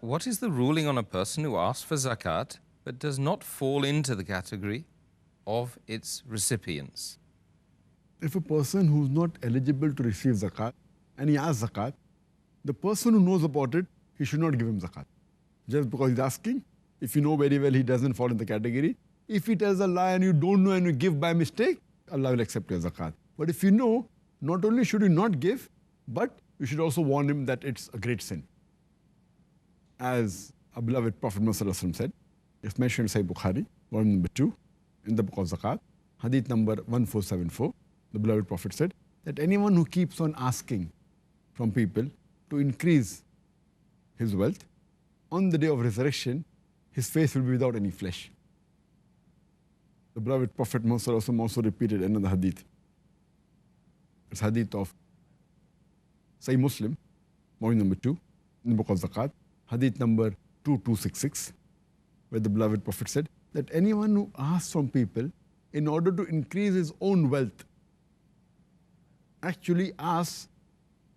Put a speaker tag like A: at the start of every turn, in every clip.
A: What is the ruling on a person who asks for zakat but does not fall into the category of its recipients?
B: If a person who's not eligible to receive zakat and he asks zakat, the person who knows about it, he should not give him zakat. Just because he's asking, if you know very well he doesn't fall in the category, if he tells a lie and you don't know and you give by mistake, Allah will accept your zakat. But if you know, not only should you not give, but you should also warn him that it's a great sin. As our beloved Prophet Muhammad said, it's mentioned in Sahih Bukhari, volume number 2, in the book of Zakat, hadith number 1474, the beloved Prophet said that anyone who keeps on asking from people to increase his wealth, on the day of resurrection, his face will be without any flesh. The beloved Prophet Muhammad also repeated another hadith. It's hadith of Sahih Muslim, volume number 2, in the book of Zakat, hadith number 2266, where the beloved Prophet said that anyone who asks from people in order to increase his own wealth actually asks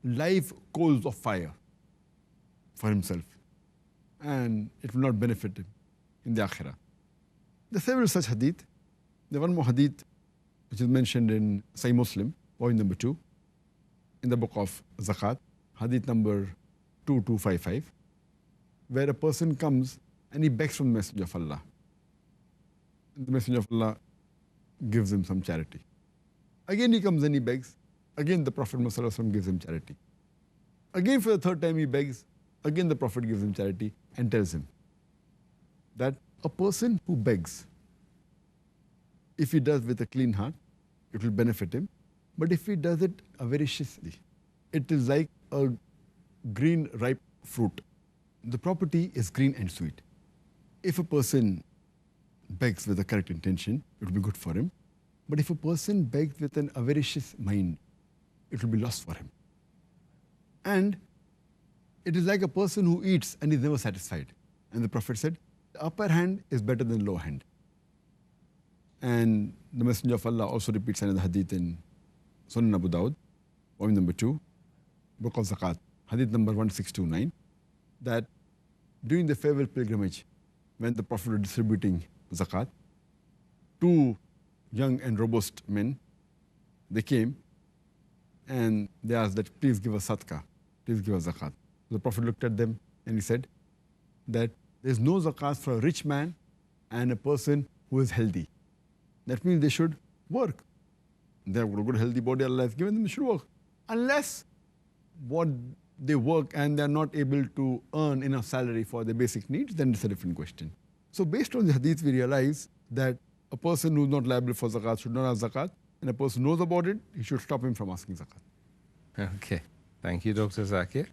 B: live coals of fire for himself, and it will not benefit him in the akhirah. There are several such hadith. There one more hadith which is mentioned in Sahih Muslim, volume number 2, in the book of Zakat, hadith number 2255, where a person comes and he begs from the Messenger of Allah. The Messenger of Allah gives him some charity. Again he comes and he begs. Again the Prophet Muhammad gives him charity. Again for the third time he begs. Again the Prophet gives him charity and tells him that a person who begs, if he does with a clean heart, it will benefit him. But if he does it avariciously, it is like a green ripe fruit. The property is green and sweet. If a person begs with the correct intention, it will be good for him. But if a person begs with an avaricious mind, it will be lost for him. And it is like a person who eats and is never satisfied. And the Prophet said, the upper hand is better than the lower hand. And the Messenger of Allah also repeats another hadith in Sunan Abu Dawud, volume number 2, book of Zakat, hadith number 1629, that during the farewell pilgrimage, when the Prophet was distributing Zakat, two young and robust men, they came and they asked that, please give us sadaqah, please give us zakat. The Prophet looked at them and he said that there is no zakat for a rich man and a person who is healthy. That means they should work. They have got a good healthy body, Allah has given them, they should work. Unless what they work and they are not able to earn enough salary for their basic needs, then it's a different question. So based on the hadith, we realize that a person who is not liable for zakat should not ask zakat, and a person who knows about it, he should stop him from asking zakat.
A: Okay. Thank you, Dr. Zakir.